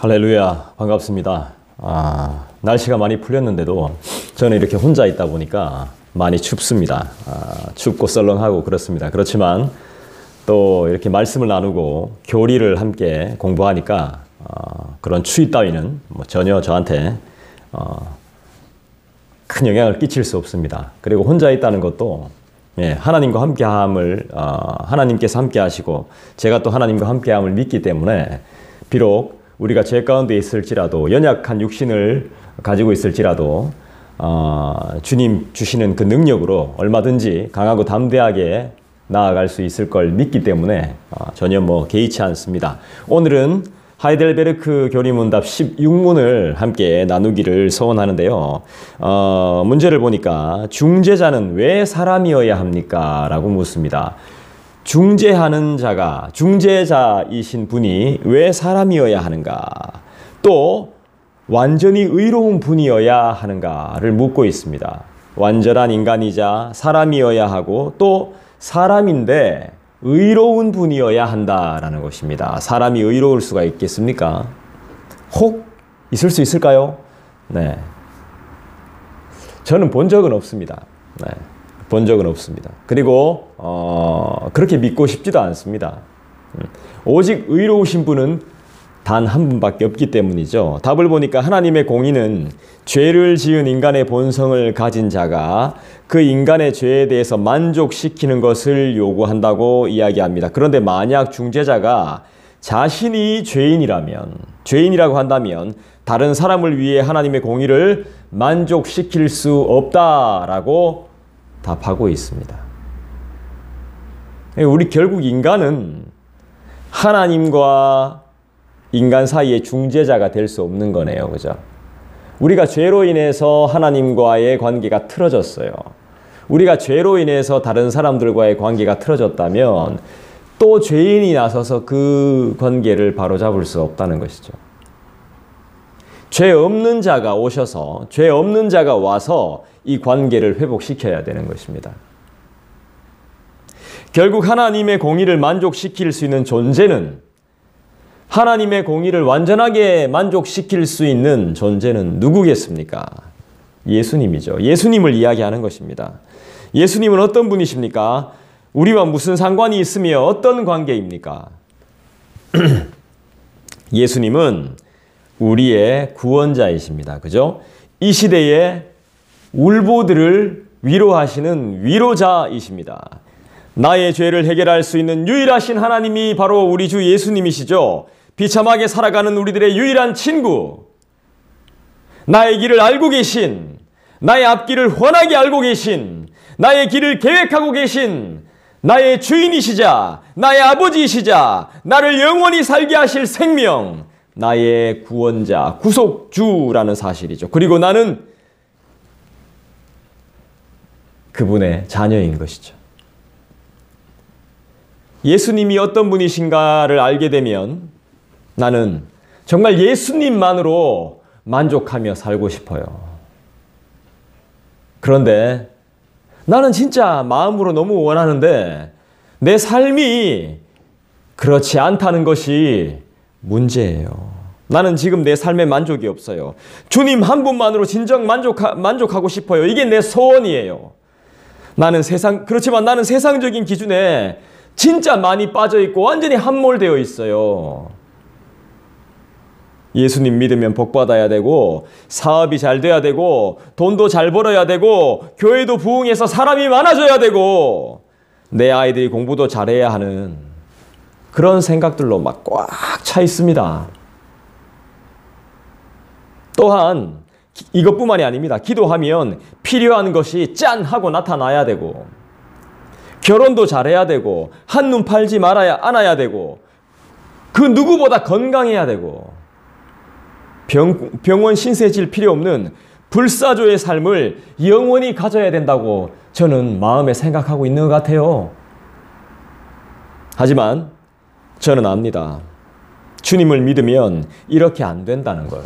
할렐루야, 반갑습니다. 날씨가 많이 풀렸는데도 저는 이렇게 혼자 있다 보니까 많이 춥습니다. 춥고 썰렁하고 그렇습니다. 그렇지만 또 이렇게 말씀을 나누고 교리를 함께 공부하니까 그런 추위 따위는 전혀 저한테 큰 영향을 끼칠 수 없습니다. 그리고 혼자 있다는 것도 하나님과 함께함을 하나님께서 함께 하시고 제가 또 하나님과 함께함을 믿기 때문에 비록 우리가 죄 가운데 있을지라도 연약한 육신을 가지고 있을지라도 주님 주시는 그 능력으로 얼마든지 강하고 담대하게 나아갈 수 있을 걸 믿기 때문에 전혀 개의치 않습니다. 오늘은 하이델베르크 교리문답 16문을 함께 나누기를 소원하는데요. 문제를 보니까 중재자는 왜 사람이어야 합니까? 라고 묻습니다. 중재하는 자가, 중재자이신 분이 왜 사람이어야 하는가? 또 완전히 의로운 분이어야 하는가를 묻고 있습니다. 완전한 인간이자 사람이어야 하고 또 사람인데 의로운 분이어야 한다라는 것입니다. 사람이 의로울 수가 있겠습니까? 혹 있을 수 있을까요? 네. 저는 본 적은 없습니다. 네. 본 적은 없습니다. 그리고 그렇게 믿고 싶지도 않습니다. 오직 의로우신 분은 단 한 분밖에 없기 때문이죠. 답을 보니까 하나님의 공의는 죄를 지은 인간의 본성을 가진 자가 그 인간의 죄에 대해서 만족시키는 것을 요구한다고 이야기합니다. 그런데 만약 중재자가 자신이 죄인이라고 한다면 다른 사람을 위해 하나님의 공의를 만족시킬 수 없다라고 답하고 있습니다. 우리 결국 인간은 하나님과 인간 사이의 중재자가 될 수 없는 거네요. 그죠? 우리가 죄로 인해서 하나님과의 관계가 틀어졌어요. 우리가 죄로 인해서 다른 사람들과의 관계가 틀어졌다면 또 죄인이 나서서 그 관계를 바로잡을 수 없다는 것이죠. 죄 없는 자가 오셔서, 죄 없는 자가 와서 이 관계를 회복시켜야 되는 것입니다. 결국 하나님의 공의를 만족시킬 수 있는 존재는, 하나님의 공의를 완전하게 만족시킬 수 있는 존재는 누구겠습니까? 예수님이죠. 예수님을 이야기하는 것입니다. 예수님은 어떤 분이십니까? 우리와 무슨 상관이 있으며 어떤 관계입니까? 예수님은 우리의 구원자이십니다. 그죠? 이 시대에 울보들을 위로하시는 위로자이십니다. 나의 죄를 해결할 수 있는 유일하신 하나님이 바로 우리 주 예수님이시죠. 비참하게 살아가는 우리들의 유일한 친구, 나의 길을 알고 계신, 나의 앞길을 훤하게 알고 계신, 나의 길을 계획하고 계신 나의 주인이시자, 나의 아버지이시자, 나를 영원히 살게 하실 생명, 나의 구원자, 구속주라는 사실이죠. 그리고 나는 그분의 자녀인 것이죠. 예수님이 어떤 분이신가를 알게 되면 나는 정말 예수님만으로 만족하며 살고 싶어요. 그런데 나는 진짜 마음으로 너무 원하는데 내 삶이 그렇지 않다는 것이 문제예요. 나는 지금 내 삶에 만족이 없어요. 주님 한 분만으로 진정 만족하고 싶어요. 이게 내 소원이에요. 그렇지만 나는 세상적인 기준에 진짜 많이 빠져있고 완전히 함몰되어 있어요. 예수님 믿으면 복받아야 되고, 사업이 잘 돼야 되고, 돈도 잘 벌어야 되고, 교회도 부흥해서 사람이 많아져야 되고, 내 아이들이 공부도 잘해야 하는 그런 생각들로 막 꽉 차 있습니다. 또한 이것뿐만이 아닙니다. 기도하면 필요한 것이 짠 하고 나타나야 되고, 결혼도 잘해야 되고, 한눈 팔지 않아야 되고, 그 누구보다 건강해야 되고, 병원 신세 질 필요 없는 불사조의 삶을 영원히 가져야 된다고 저는 마음에 생각하고 있는 것 같아요. 하지만 저는 압니다. 주님을 믿으면 이렇게 안 된다는 걸.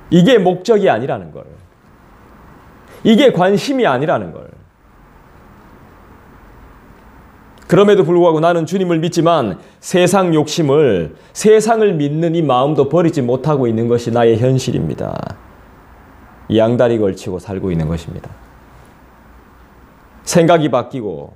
이게 목적이 아니라는 걸. 이게 관심이 아니라는 걸. 그럼에도 불구하고 나는 주님을 믿지만 세상 욕심을, 세상을 믿는 이 마음도 버리지 못하고 있는 것이 나의 현실입니다. 양다리 걸치고 살고 있는 것입니다. 생각이 바뀌고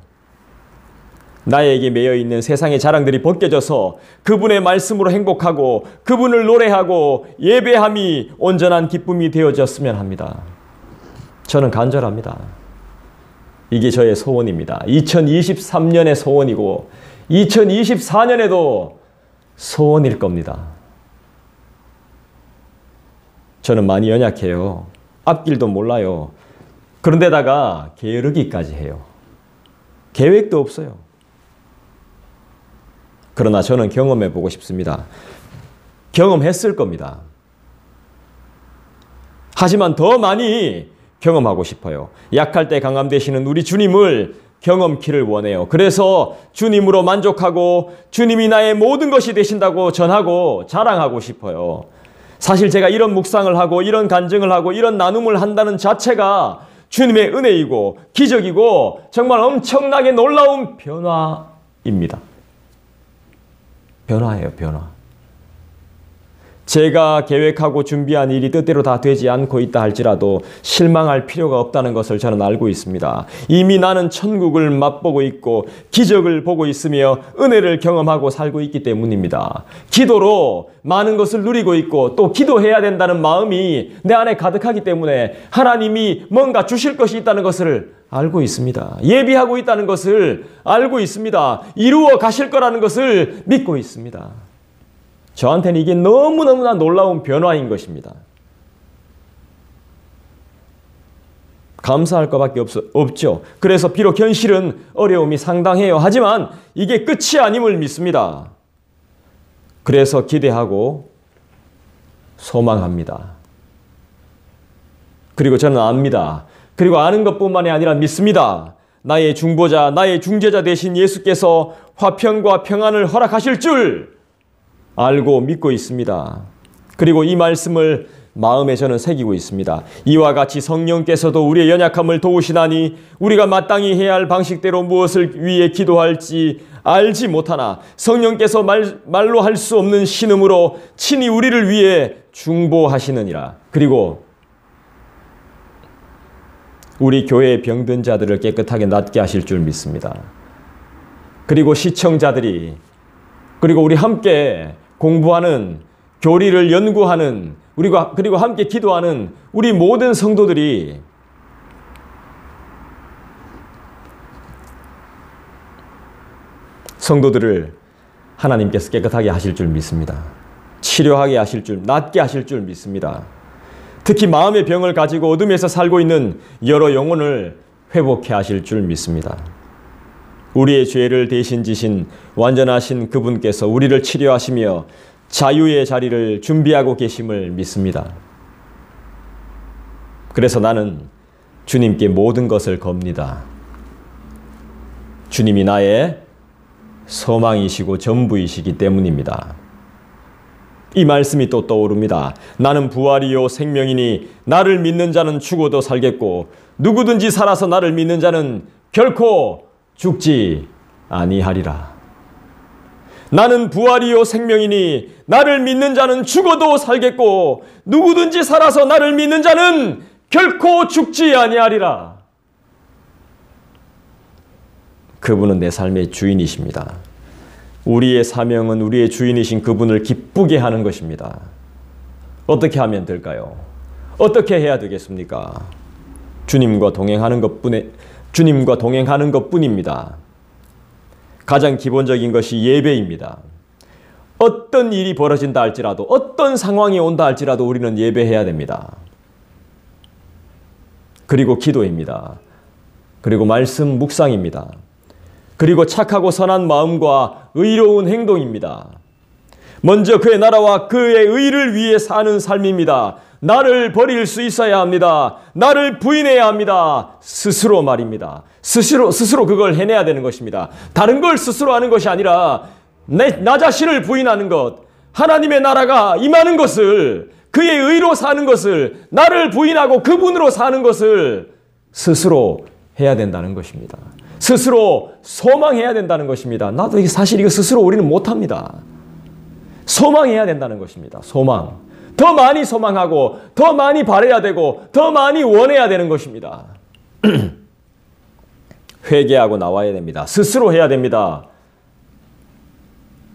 나에게 매여 있는 세상의 자랑들이 벗겨져서 그분의 말씀으로 행복하고 그분을 노래하고 예배함이 온전한 기쁨이 되어졌으면 합니다. 저는 간절합니다. 이게 저의 소원입니다. 2023년의 소원이고 2024년에도 소원일 겁니다. 저는 많이 연약해요. 앞길도 몰라요. 그런데다가 게으르기까지 해요. 계획도 없어요. 그러나 저는 경험해 보고 싶습니다. 경험했을 겁니다. 하지만 더 많이 경험하고 싶어요. 약할 때 강함 되시는 우리 주님을 경험키를 원해요. 그래서 주님으로 만족하고 주님이 나의 모든 것이 되신다고 전하고 자랑하고 싶어요. 사실 제가 이런 묵상을 하고 이런 간증을 하고 이런 나눔을 한다는 자체가 주님의 은혜이고 기적이고 정말 엄청나게 놀라운 변화입니다. 변화예요, 변화. 제가 계획하고 준비한 일이 뜻대로 다 되지 않고 있다 할지라도 실망할 필요가 없다는 것을 저는 알고 있습니다. 이미 나는 천국을 맛보고 있고 기적을 보고 있으며 은혜를 경험하고 살고 있기 때문입니다. 기도로 많은 것을 누리고 있고 또 기도해야 된다는 마음이 내 안에 가득하기 때문에 하나님이 뭔가 주실 것이 있다는 것을 알고 있습니다. 예비하고 있다는 것을 알고 있습니다. 이루어 가실 거라는 것을 믿고 있습니다. 저한테는 이게 너무너무나 놀라운 변화인 것입니다. 감사할 것밖에 없죠. 그래서 비록 현실은 어려움이 상당해요. 하지만 이게 끝이 아님을 믿습니다. 그래서 기대하고 소망합니다. 그리고 저는 압니다. 그리고 아는 것뿐만이 아니라 믿습니다. 나의 중보자, 나의 중재자 되신 예수께서 화평과 평안을 허락하실 줄 알고 믿고 있습니다. 그리고 이 말씀을 마음에 저는 새기고 있습니다. 이와 같이 성령께서도 우리의 연약함을 도우시나니 우리가 마땅히 해야 할 방식대로 무엇을 위해 기도할지 알지 못하나 성령께서 말로 할 수 없는 신음으로 친히 우리를 위해 중보하시느니라. 그리고 우리 교회의 병든 자들을 깨끗하게 낫게 하실 줄 믿습니다. 그리고 시청자들이 그리고 우리 함께 공부하는 교리를 연구하는 그리고 함께 기도하는 우리 모든 성도들이 성도들을 하나님께서 깨끗하게 하실 줄 믿습니다. 치료하게 하실 줄, 낫게 하실 줄 믿습니다. 특히 마음의 병을 가지고 어둠에서 살고 있는 여러 영혼을 회복해 하실 줄 믿습니다. 우리의 죄를 대신 지신 완전하신 그분께서 우리를 치료하시며 자유의 자리를 준비하고 계심을 믿습니다. 그래서 나는 주님께 모든 것을 겁니다. 주님이 나의 소망이시고 전부이시기 때문입니다. 이 말씀이 또 떠오릅니다. 나는 부활이요 생명이니 나를 믿는 자는 죽어도 살겠고 누구든지 살아서 나를 믿는 자는 결코 죽지 아니하리라. 나는 부활이요 생명이니 나를 믿는 자는 죽어도 살겠고 누구든지 살아서 나를 믿는 자는 결코 죽지 아니하리라. 그분은 내 삶의 주인이십니다. 우리의 사명은 우리의 주인이신 그분을 기쁘게 하는 것입니다. 어떻게 하면 될까요? 어떻게 해야 되겠습니까? 주님과 동행하는 것뿐입니다. 가장 기본적인 것이 예배입니다. 어떤 일이 벌어진다 할지라도 어떤 상황이 온다 할지라도 우리는 예배해야 됩니다. 그리고 기도입니다. 그리고 말씀 묵상입니다. 그리고 착하고 선한 마음과 의로운 행동입니다. 먼저 그의 나라와 그의 의를 위해 사는 삶입니다. 나를 버릴 수 있어야 합니다. 나를 부인해야 합니다. 스스로 말입니다. 스스로 그걸 해내야 되는 것입니다. 다른 걸 스스로 하는 것이 아니라 나 자신을 부인하는 것, 하나님의 나라가 임하는 것을, 그의 의로 사는 것을, 나를 부인하고 그분으로 사는 것을 스스로 해야 된다는 것입니다. 스스로 소망해야 된다는 것입니다. 나도 사실 이거 스스로 우리는 못합니다. 소망해야 된다는 것입니다. 소망. 더 많이 소망하고 더 많이 바라야 되고 더 많이 원해야 되는 것입니다. 회개하고 나와야 됩니다. 스스로 해야 됩니다.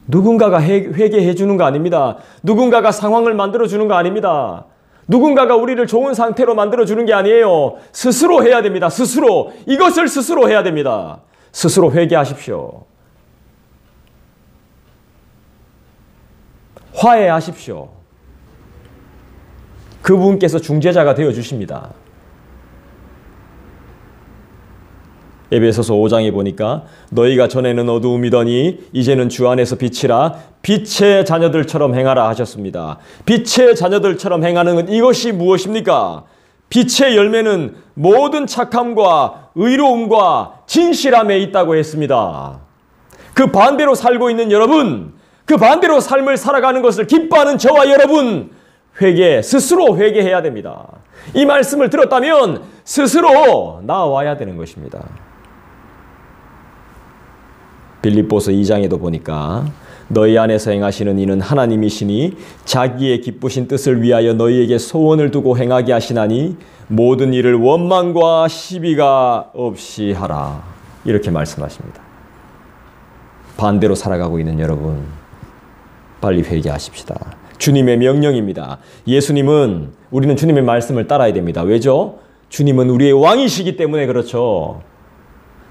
누군가가 회개해 주는 거 아닙니다. 누군가가 상황을 만들어 주는 거 아닙니다. 누군가가 우리를 좋은 상태로 만들어 주는 게 아니에요. 스스로 해야 됩니다. 스스로. 이것을 스스로 해야 됩니다. 스스로 회개하십시오. 화해하십시오. 그분께서 중재자가 되어 주십니다. 에베소서 5장에 보니까 너희가 전에는 어두움이더니 이제는 주 안에서 빛이라 빛의 자녀들처럼 행하라 하셨습니다. 빛의 자녀들처럼 행하는 것, 이것이 무엇입니까? 빛의 열매는 모든 착함과 의로움과 진실함에 있다고 했습니다. 그 반대로 살고 있는 여러분, 그 반대로 삶을 살아가는 것을 기뻐하는 저와 여러분, 스스로 회개해야 됩니다. 이 말씀을 들었다면 스스로 나와야 되는 것입니다. 빌립보서 2장에도 보니까 너희 안에서 행하시는 이는 하나님이시니 자기의 기쁘신 뜻을 위하여 너희에게 소원을 두고 행하게 하시나니 모든 일을 원망과 시비가 없이 하라. 이렇게 말씀하십니다. 반대로 살아가고 있는 여러분, 빨리 회개하십시다. 주님의 명령입니다. 우리는 주님의 말씀을 따라야 됩니다. 왜죠? 주님은 우리의 왕이시기 때문에 그렇죠.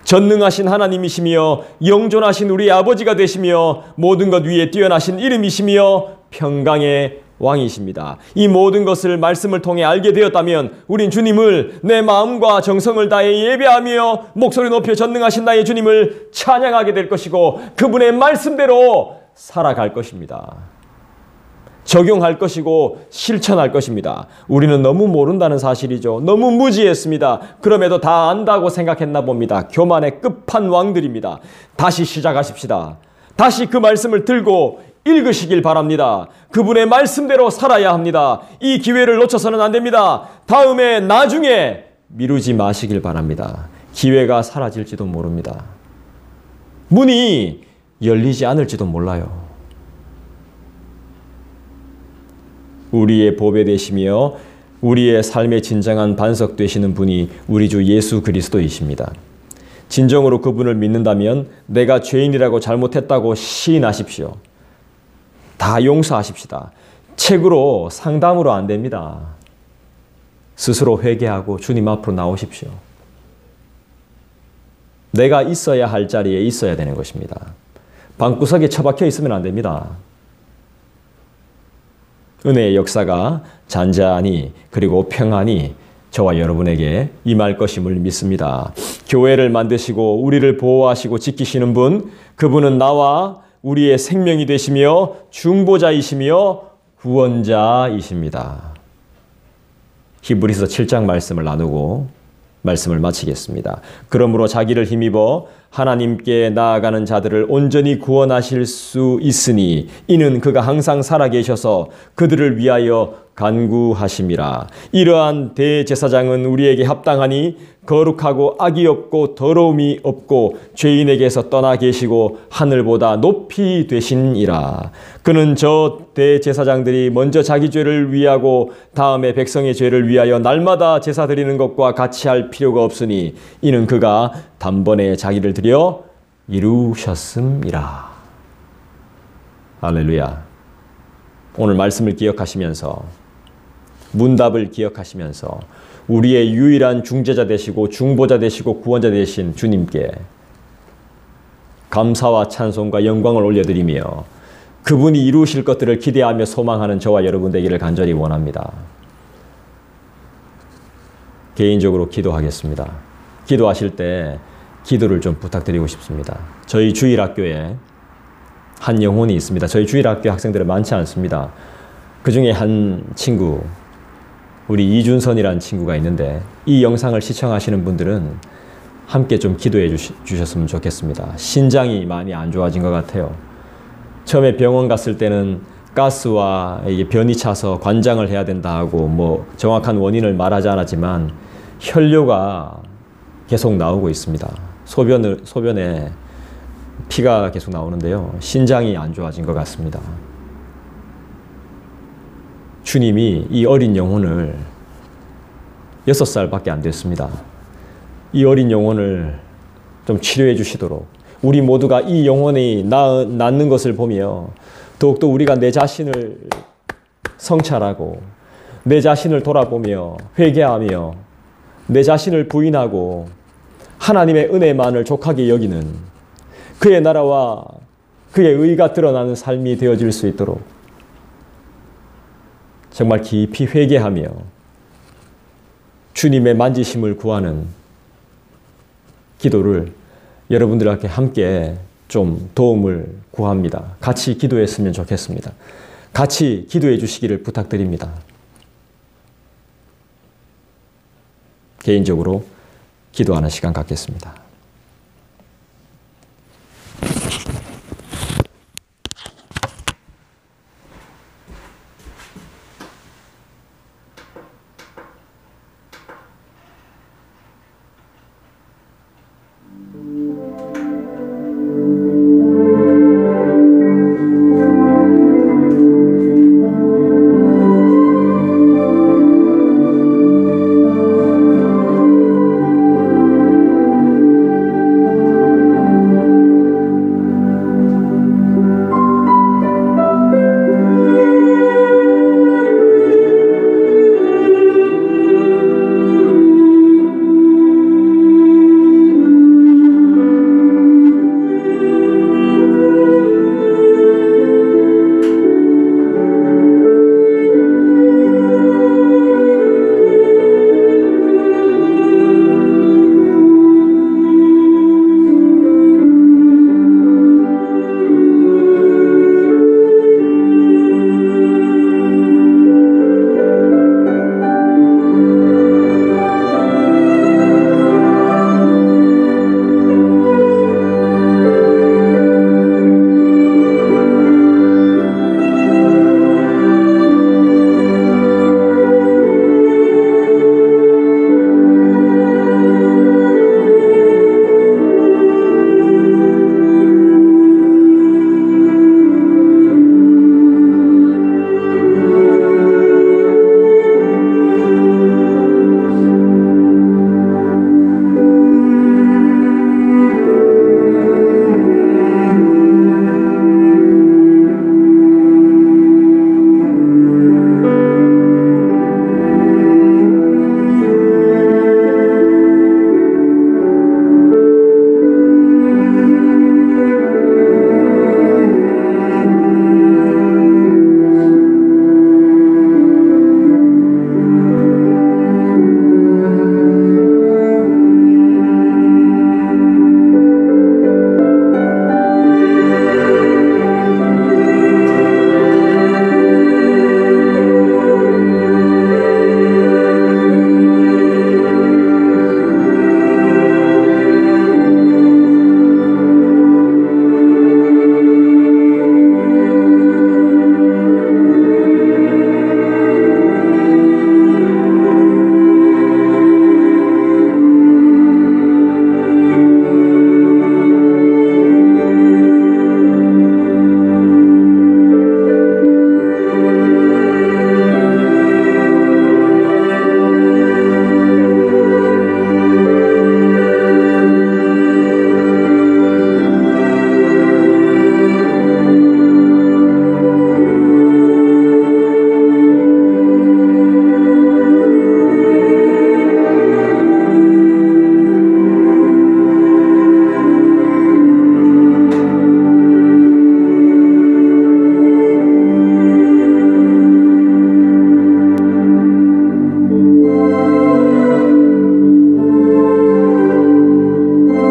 전능하신 하나님이시며 영존하신 우리 아버지가 되시며 모든 것 위에 뛰어나신 이름이시며 평강의 왕이십니다. 이 모든 것을 말씀을 통해 알게 되었다면 우린 주님을 내 마음과 정성을 다해 예배하며 목소리 높여 전능하신 나의 주님을 찬양하게 될 것이고 그분의 말씀대로 살아갈 것입니다. 적용할 것이고 실천할 것입니다. 우리는 너무 모른다는 사실이죠. 너무 무지했습니다. 그럼에도 다 안다고 생각했나 봅니다. 교만의 끝판왕들입니다. 다시 시작하십시다. 다시 그 말씀을 들고 읽으시길 바랍니다. 그분의 말씀대로 살아야 합니다. 이 기회를 놓쳐서는 안 됩니다. 나중에 미루지 마시길 바랍니다. 기회가 사라질지도 모릅니다. 문이 열리지 않을지도 몰라요. 우리의 보배 되시며 우리의 삶의 진정한 반석 되시는 분이 우리 주 예수 그리스도이십니다. 진정으로 그분을 믿는다면 내가 죄인이라고 잘못했다고 시인하십시오. 다 용서하십시다. 책으로 상담으로 안 됩니다. 스스로 회개하고 주님 앞으로 나오십시오. 내가 있어야 할 자리에 있어야 되는 것입니다. 방구석에 처박혀 있으면 안 됩니다. 은혜의 역사가 잔잔히 그리고 평안히 저와 여러분에게 임할 것임을 믿습니다. 교회를 만드시고 우리를 보호하시고 지키시는 분, 그분은 나와 우리의 생명이 되시며 중보자이시며 구원자이십니다. 히브리서 7장 말씀을 나누고 말씀을 마치겠습니다. 그러므로 자기를 힘입어 하나님께 나아가는 자들을 온전히 구원하실 수 있으니 이는 그가 항상 살아계셔서 그들을 위하여 간구하심이라. 이러한 대제사장은 우리에게 합당하니 거룩하고 악이 없고 더러움이 없고 죄인에게서 떠나 계시고 하늘보다 높이 되시니라. 그는 저 대제사장들이 먼저 자기 죄를 위하고 다음에 백성의 죄를 위하여 날마다 제사 드리는 것과 같이 할 필요가 없으니 이는 그가 단번에 자기를 드려 이루셨음이라. 할렐루야. 오늘 말씀을 기억하시면서 문답을 기억하시면서 우리의 유일한 중재자 되시고 중보자 되시고 구원자 되신 주님께 감사와 찬송과 영광을 올려드리며 그분이 이루실 것들을 기대하며 소망하는 저와 여러분 되기를 간절히 원합니다. 개인적으로 기도하겠습니다. 기도하실 때 기도를 좀 부탁드리고 싶습니다. 저희 주일학교에 한 영혼이 있습니다. 저희 주일학교 학생들은 많지 않습니다. 그 중에 한 친구, 우리 이준선이라는 친구가 있는데 이 영상을 시청하시는 분들은 함께 좀 기도해 주셨으면 좋겠습니다. 신장이 많이 안 좋아진 것 같아요. 처음에 병원 갔을 때는 가스와 이게 변이 차서 관장을 해야 된다 하고 뭐 정확한 원인을 말하지 않았지만 혈뇨가 계속 나오고 있습니다. 소변에 피가 계속 나오는데요. 신장이 안 좋아진 것 같습니다. 주님이 이 어린 영혼을 6살밖에 안 됐습니다. 이 어린 영혼을 좀 치료해 주시도록 우리 모두가 이 영혼이 낫는 것을 보며 더욱더 우리가 내 자신을 성찰하고 내 자신을 돌아보며 회개하며 내 자신을 부인하고 하나님의 은혜만을 족하게 여기는 그의 나라와 그의 의가 드러나는 삶이 되어질 수 있도록 정말 깊이 회개하며 주님의 만지심을 구하는 기도를 여러분들에게 함께 좀 도움을 구합니다. 같이 기도했으면 좋겠습니다. 같이 기도해 주시기를 부탁드립니다. 개인적으로 기도하는 시간 갖겠습니다.